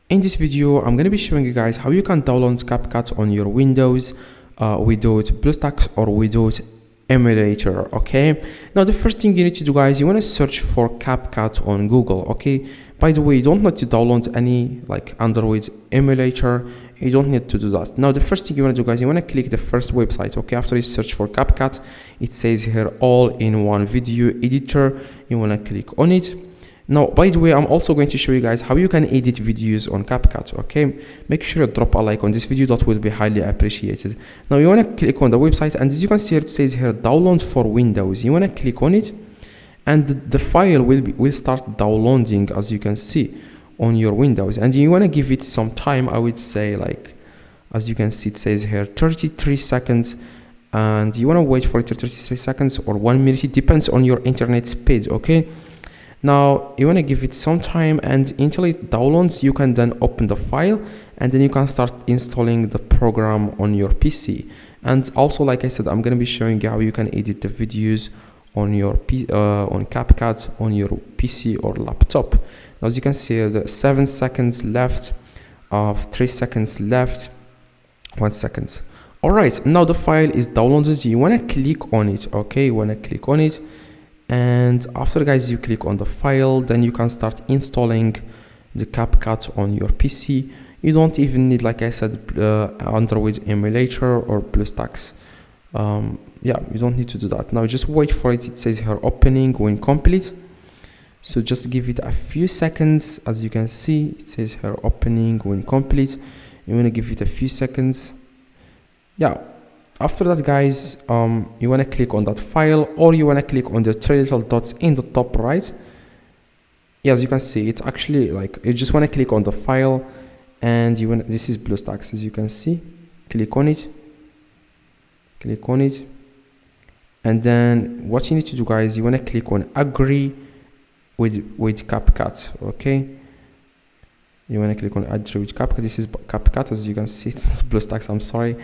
In this video, I'm going to be showing you guys how you can download CapCut on your Windows without Bluestacks or without Emulator. Okay, now the first thing you need to do, guys, you want to search for CapCut on Google. Okay, by the way, you don't need to download any like Android emulator. You don't need to do that. Now the first thing you want to do, guys, you want to click the first website. Okay, after you search for CapCut, it says here all-in-one video editor. You want to click on it. Now, by the way, I'm also going to show you guys how you can edit videos on CapCut. Okay, make sure to drop a like on this video. That will be highly appreciated. Now you want to click on the website, and as you can see, it says here download for Windows. You want to click on it, and the file will start downloading, as you can see, on your Windows. And you want to give it some time. I would say, like, as you can see, it says here 33 seconds, and you want to wait for it 33 seconds or 1 minute. It depends on your internet speed. Okay. Now you want to give it some time, and until it downloads, you can then open the file, and then you can start installing the program on your PC. And also, like I said, I'm going to be showing you how you can edit the videos on your on CapCut on your PC or laptop. Now, as you can see, the 7 seconds left, of 3 seconds left, 1 second. All right, now the file is downloaded. You want to click on it. Okay, you want to click on it. And after, guys, you click on the file, then you can start installing the CapCut on your PC. You don't even need, like I said, Android emulator or Bluestacks. Yeah, you don't need to do that. Now just wait for it. It says here opening when complete. So just give it a few seconds. As you can see, it says here opening when complete. You want to give it a few seconds. Yeah. After that, guys, you want to click on that file, or you want to click on the three little dots in the top right. Yeah, as you can see, it's actually like you just want to click on the file, and you want, this is Bluestacks, as you can see. Click on it, and then what you need to do, guys, you want to click on agree with CapCut. Okay, you want to click on agree with CapCut. This is CapCut, as you can see. It's not Bluestacks, I'm sorry.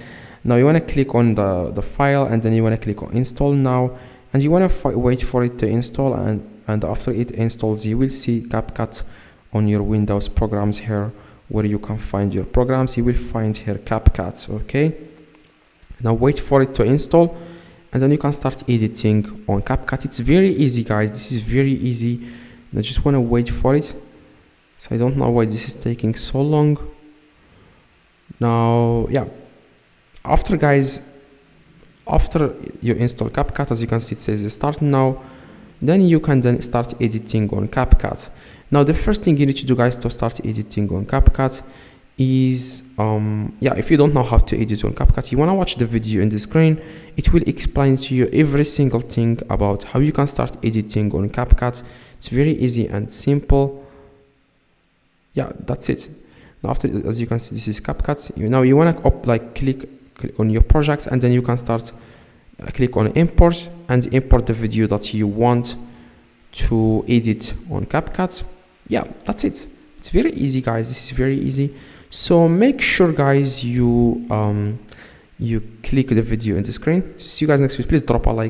Now you want to click on the file, and then you want to click on install now, and you want to wait for it to install, and after it installs, you will see CapCut on your Windows programs here, where you can find your programs. You will find here CapCut. Okay, now wait for it to install, and then you can start editing on CapCut. It's very easy, guys. This is very easy. I just want to wait for it. So I don't know why this is taking so long. Now, yeah. After you install CapCut, as you can see, it says start now. Then you can then start editing on CapCut. Now the first thing you need to do, guys, to start editing on CapCut is yeah, if you don't know how to edit on CapCut, you want to watch the video in the screen. It will explain to you every single thing about how you can start editing on CapCut. It's very easy and simple. Yeah, that's it. Now after, as you can see, this is CapCut. Now you want to click on your project, and then you can start click on import and import the video that you want to edit on CapCut. Yeah, that's it. It's very easy, guys. This is very easy. So make sure, guys, you click the video in the screen. See you guys next week. Please drop a like.